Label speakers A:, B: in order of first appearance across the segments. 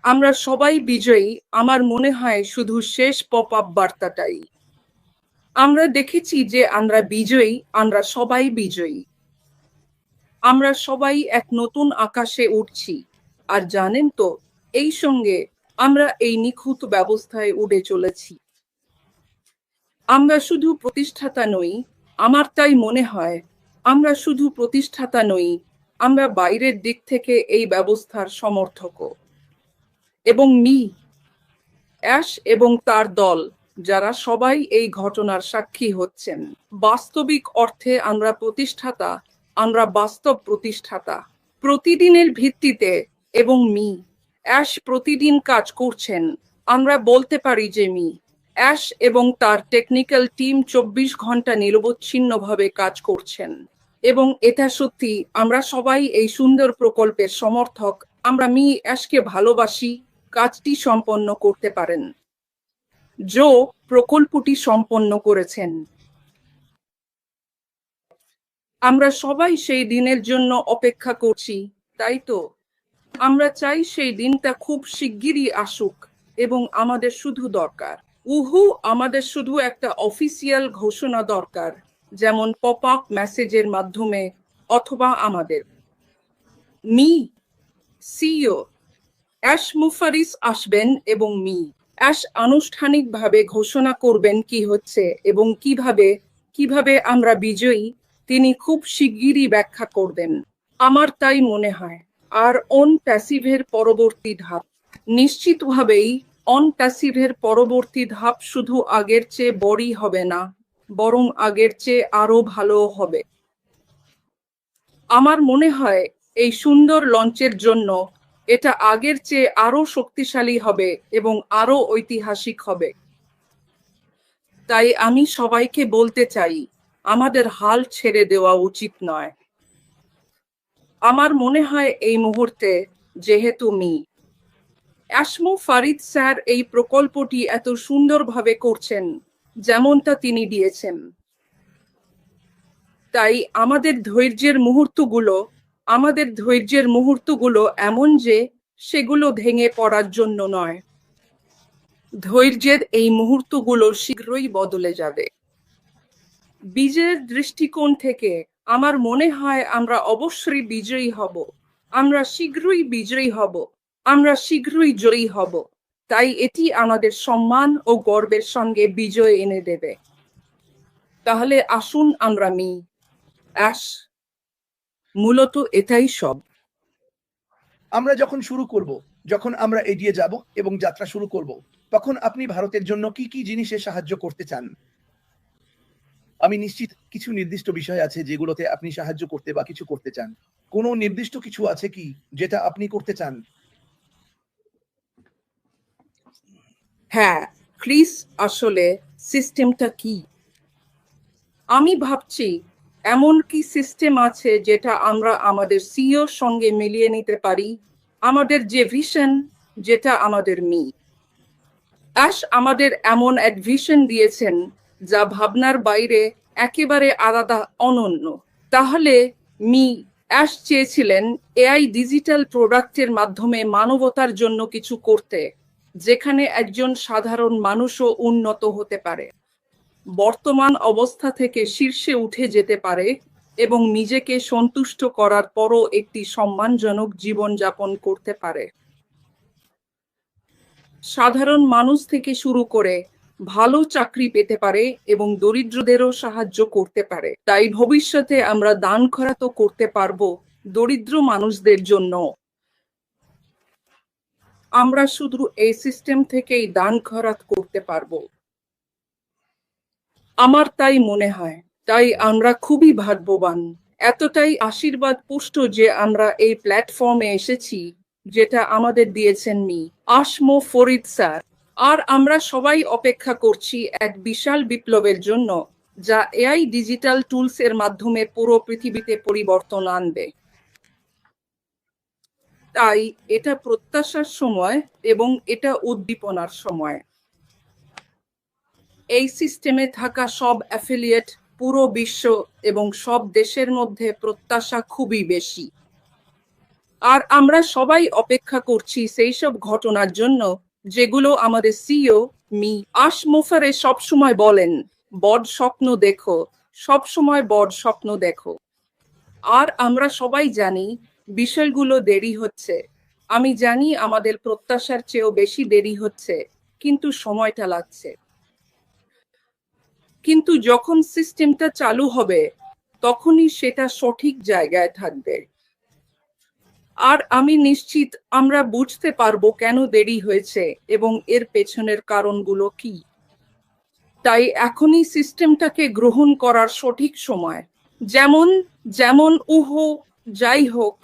A: আমরা সবাই বিজয়ী। আমার মনে হয় শুধু শেষ পপ আপ বার্তাটাই। আমরা দেখেছি যে আমরা বিজয়ী, আমরা সবাই বিজয়ী। আমরা সবাই এক নতুন আকাশে উঠছি। আর জানেন তো, এই সঙ্গে আমরা এই নিখুঁত ব্যবস্থায় উড়ে চলেছি। আমরা শুধু প্রতিষ্ঠাতা নই, আমার তাই মনে হয় আমরা শুধু প্রতিষ্ঠাতা নই, আমরা বাইরের দিক থেকে এই ব্যবস্থার সমর্থকও। এবং অ্যাশ এবং তার দল, যারা সবাই এই ঘটনার সাক্ষী হচ্ছেন। বাস্তবিক অর্থে আমরা প্রতিষ্ঠাতা, আমরা বাস্তব প্রতিষ্ঠাতা। প্রতিদিনের ভিত্তিতে এবং অ্যাশ প্রতিদিন কাজ করছেন। আমরা বলতে পারি যে অ্যাশ এবং তার টেকনিক্যাল টিম 24 ঘন্টা নিরবচ্ছিন্নভাবে কাজ করছেন। এবং এটা সত্যি, আমরা সবাই এই সুন্দর প্রকল্পের সমর্থক। আমরা অ্যাশকে ভালোবাসি। কাজটি সম্পন্ন করতে পারেন। জো প্রকল্পটি সম্পন্ন করেছেন। আমরা সবাই সেই দিনের জন্য অপেক্ষা করছি, তাই তো? আমরা চাই সেই দিনটা খুব শিগগিরই আসুক এবং আমাদের শুধু দরকার আমাদের শুধু একটা অফিসিয়াল ঘোষণা দরকার, যেমন পপ আপ মেসেজের মাধ্যমে, অথবা আমাদের সিইও অ্যাশ মুফারিস আসবেন এবং অ্যাশ আনুষ্ঠানিকভাবে ঘোষণা করবেন কি হচ্ছে এবং কিভাবে আমরা বিজয়ী, তিনি খুব শিগগিরই ব্যাখ্যা করবেন। আমার তাই মনে হয়। আর অন প্যাসিভের পরবর্তী ধাপ, নিশ্চিতভাবেই অন প্যাসিভের পরবর্তী ধাপ শুধু আগের চেয়ে বড়ই হবে না, বরং আগের চেয়ে আরো ভালো হবে। আমার মনে হয় এই সুন্দর লঞ্চের জন্য এটা আগের চেয়ে আরো শক্তিশালী হবে এবং আরো ঐতিহাসিক হবে। তাই আমি সবাইকে বলতে চাই, আমাদের হাল ছেড়ে দেওয়া উচিত নয়। আমার মনে হয় এই মুহূর্তে, যেহেতু অ্যাশমু ফারিদ স্যার এই প্রকল্পটি এত সুন্দরভাবে করছেন, যেমনটা তিনি দিয়েছেন, তাই আমাদের ধৈর্যের মুহূর্তগুলো এমন যে সেগুলো ভেঙে পড়ার জন্য নয়। ধৈর্যের এই মুহূর্তগুলো শীঘ্রই বদলে যাবে। বিজয়ের দৃষ্টিকোণ থেকে আমার মনে হয় আমরা অবশ্যই বিজয়ী হব। আমরা শীঘ্রই বিজয়ী হব। আমরা শীঘ্রই জয়ী হব। তাই এটি আমাদের সম্মান ও গর্বের সঙ্গে বিজয় এনে দেবে। তাহলে আসুন আমরা অ্যাশ, মূলত এটাই সব।
B: আমরা যখন শুরু করব, যখন আমরা এগিয়ে যাব এবং যাত্রা শুরু করব, তখন আপনি ভারতের জন্য কি কি জিনিসে সাহায্য করতে চান? আমি নিশ্চিত কিছু নির্দিষ্ট বিষয় আছে যেগুলোতে আপনি সাহায্য করতে বা কিছু করতে চান। কোনো নির্দিষ্ট কিছু আছে কি যেটা আপনি করতে চান?
A: হ্যাঁ, ক্রিস, আসলে সিস্টেমটা কি? আমি ভাবছি এমন কি সিস্টেম আছে যেটা আমরা আমাদের সিইওর সঙ্গে মিলিয়ে নিতে পারি, আমাদের যে ভিশন, যেটা আমাদের অ্যাশ আমাদের এমন এক ভিশন দিয়েছেন যা ভাবনার বাইরে, একেবারে আলাদা, অনন্য। তাহলে অ্যাশ চেয়েছিলেন এআই ডিজিটাল প্রোডাক্টের মাধ্যমে মানবতার জন্য কিছু করতে, যেখানে একজন সাধারণ মানুষও উন্নত হতে পারে, বর্তমান অবস্থা থেকে শীর্ষে উঠে যেতে পারে এবং নিজেকে সন্তুষ্ট করার পরও একটি সম্মানজনক জীবন যাপন করতে পারে। সাধারণ মানুষ থেকে শুরু করে ভালো চাকরি পেতে পারে এবং দরিদ্রদেরও সাহায্য করতে পারে। তাই ভবিষ্যতে আমরা দান খয়রাত করতে পারবো দরিদ্র মানুষদের জন্য। আমরা শুধু এই সিস্টেম থেকেই দান খয়রাত করতে পারবো। আমার তাই মনে হয়। তাই আমরা খুবই ভাগ্যবান, এতটাই আশীর্বাদ পুষ্ট যে আমরা এই প্ল্যাটফর্মে এসেছি, যেটা আমাদের দিয়েছেন আসমো ফরিদ স্যার। আর আমরা সবাই অপেক্ষা করছি এক বিশাল বিপ্লবের জন্য, যা এআই ডিজিটাল টুলস এর মাধ্যমে পুরো পৃথিবীতে পরিবর্তন আনবে। তাই এটা প্রত্যাশার সময় এবং এটা উদ্দীপনার সময়। এই সিস্টেমে থাকা সব অ্যাফিলিয়েট, পুরো বিশ্ব এবং সব দেশের মধ্যে প্রত্যাশা খুবই বেশি। আর আমরা সবাই অপেক্ষা করছি সেই সব ঘটনার জন্য যেগুলো আমাদের সিইও মুফারে সবসময় বলেন, বড় স্বপ্ন দেখো, সবসময় বড় স্বপ্ন দেখো। আর আমরা সবাই জানি বিষয়গুলো দেরি হচ্ছে। আমি জানি আমাদের প্রত্যাশার চেয়েও বেশি দেরি হচ্ছে, কিন্তু সময়টা লাগছে। কিন্তু যখন সিস্টেমটা চালু হবে তখনই সেটা সঠিক জায়গায় থাকবে। আর আমি নিশ্চিত আমরা বুঝতে পারবো কেন দেরি হয়েছে এবং এর পেছনের কারণগুলো কি। তাই এখনই সিস্টেমটাকে গ্রহণ করার সঠিক সময়। যেমন যেমন যাই হোক,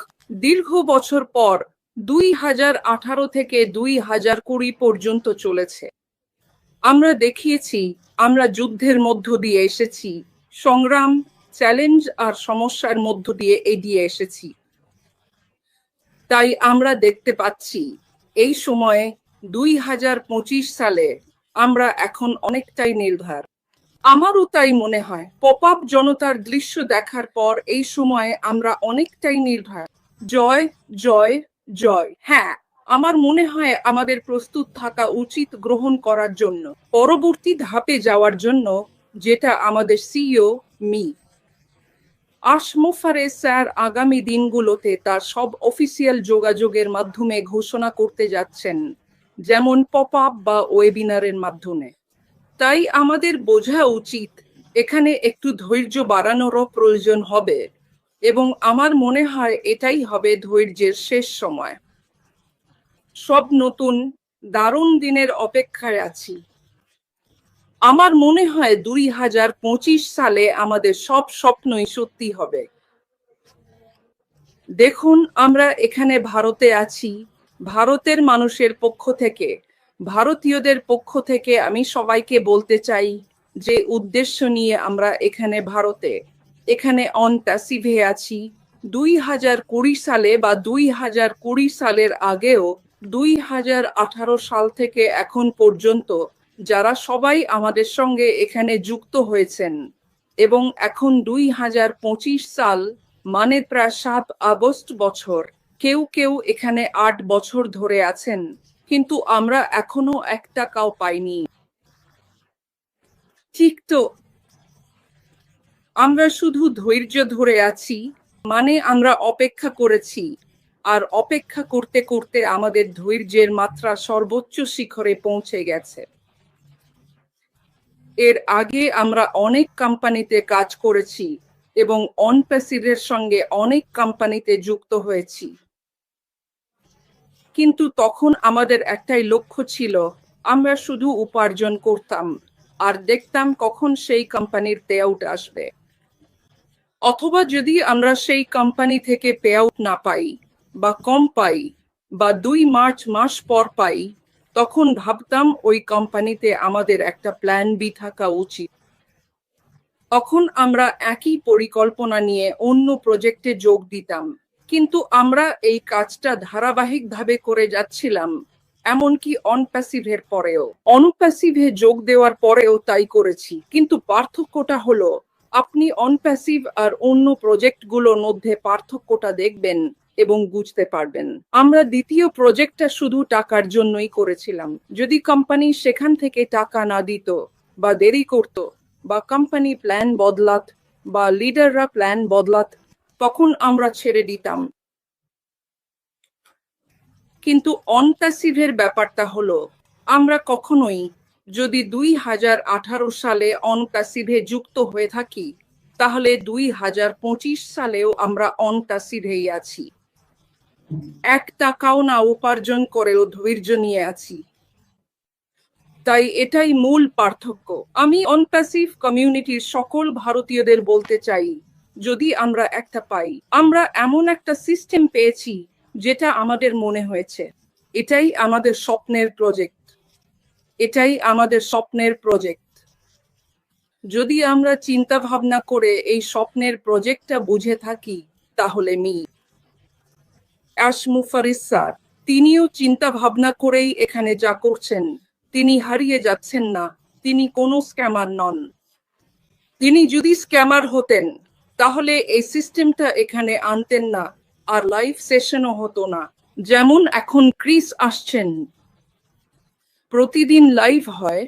A: দীর্ঘ বছর পর 2018 থেকে 2020 পর্যন্ত চলেছে। আমরা দেখিয়েছি আমরা যুদ্ধের মধ্য দিয়ে এসেছি, সংগ্রাম, চ্যালেঞ্জ আর সমস্যার মধ্য দিয়ে এগিয়ে এসেছি। তাই আমরা দেখতে পাচ্ছি এই সময়ে 2025 সালে আমরা এখন অনেকটাই নির্ভর। আমারও তাই মনে হয় পপ আপ জনতার দৃশ্য দেখার পর এই সময়ে আমরা অনেকটাই নির্ভর। জয় জয় জয়। হ্যাঁ, আমার মনে হয় আমাদের প্রস্তুত থাকা উচিত গ্রহণ করার জন্য, পরবর্তী ধাপে যাওয়ার জন্য, যেটা আমাদের সিইও মুফারে স্যার আগামী দিনগুলোতে তার সব অফিসিয়াল যোগাযোগের মাধ্যমে ঘোষণা করতে যাচ্ছেন, যেমন পপ আপ বা ওয়েবিনারের মাধ্যমে। তাই আমাদের বোঝা উচিত এখানে একটু ধৈর্য বাড়ানোরও প্রয়োজন হবে, এবং আমার মনে হয় এটাই হবে ধৈর্যের শেষ সময়। সব নতুন দারুণ দিনের অপেক্ষায় আছি। আমার মনে হয় 2025 সালে আমাদের সব স্বপ্নই সত্যি হবে। দেখুন, আমরা এখানে ভারতে আছি। ভারতের মানুষের পক্ষ থেকে, ভারতীয়দের পক্ষ থেকে আমি সবাইকে বলতে চাই যে উদ্দেশ্য নিয়ে আমরা এখানে ভারতে, এখানে অন প্যাসিভে আছি। 2020 সালে বা 2020 সালের আগেও 2018 সাল থেকে এখন পর্যন্ত যারা সবাই আমাদের সঙ্গে এখানে যুক্ত হয়েছেন, এবং এখন 2025 সাল মানে প্রায় 7 আগস্ট বছর, কেউ কেউ এখানে 8 বছর ধরে আছেন, কিন্তু আমরা এখনো 1 টাকাও পাইনি। ঠিক তো, আমরা শুধু ধৈর্য ধরে আছি, মানে আমরা অপেক্ষা করেছি, আর অপেক্ষা করতে করতে আমাদের ধৈর্যের মাত্রা সর্বোচ্চ শিখরে পৌঁছে গেছে। এর আগে আমরা অনেক কোম্পানিতে কাজ করেছি এবং অন প্যাসিভের সঙ্গে অনেক কোম্পানিতে যুক্ত হয়েছি, কিন্তু তখন আমাদের একটাই লক্ষ্য ছিল, আমরা শুধু উপার্জন করতাম আর দেখতাম কখন সেই কোম্পানির পে আউট আসবে। অথবা যদি আমরা সেই কোম্পানি থেকে পে আউট না পাই বা কম পাই বা 2 মাস পর পাই, তখন ভাবতাম ওই কোম্পানিতে আমাদের একটা প্ল্যান বি থাকা উচিত। তখন আমরা একই পরিকল্পনা নিয়ে অন্য প্রজেক্টে যোগ দিতাম, কিন্তু আমরা এই কাজটা ধারাবাহিকভাবে করে যাচ্ছিলাম, এমনকি অন প্যাসিভের পরেও। অনুপ্যাসিভে যোগ দেওয়ার পরেও তাই করেছি, কিন্তু পার্থক্যটা হলো আপনি অন প্যাসিভ আর অন্য প্রজেক্টগুলোর মধ্যে পার্থক্যটা দেখবেন এবং বুঝতে পারবেন। আমরা দ্বিতীয় প্রজেক্টটা শুধু টাকার জন্যই করেছিলাম। যদি কোম্পানি সেখান থেকে টাকা না দিত বা দেরি করত বা কোম্পানি প্ল্যান বদলাত বা লিডাররা প্ল্যান বদলাত, তখন আমরা ছেড়ে দিতাম। কিন্তু অন প্যাসিভের ব্যাপারটা হলো আমরা কখনোই, যদি 2018 সালে অন প্যাসিভে যুক্ত হয়ে থাকি, তাহলে 2025 সালেও আমরা অন প্যাসিভেই আছি। 1 টাকাও না উপার্জন করেও ধৈর্য নিয়ে আছি। তাই এটাই মূল পার্থক্য। আমি অন প্যাসিভ কমিউনিটির সকল ভারতীয়দের বলতে চাই, যদি আমরা একটা পাই, আমরা এমন একটা সিস্টেম পেয়েছি যেটা আমাদের মনে হয়েছে এটাই আমাদের স্বপ্নের প্রজেক্ট, এটাই আমাদের স্বপ্নের প্রজেক্ট। যদি আমরা চিন্তা ভাবনা করে এই স্বপ্নের প্রজেক্টটা বুঝে থাকি, তাহলে মুফারিস স্যার, তিনিও চিন্তা ভাবনা করেই এখানে যা করছেন। তিনি হারিয়ে যাচ্ছেন না, তিনি কোনো স্ক্যামার নন। তিনি যদি স্ক্যামার হতেন তাহলে এই সিস্টেমটা এখানে আনতেন না আর লাইভ সেশনও হতো না। যেমন এখন ক্রিস আসছেন, প্রতিদিন লাইভ হয়।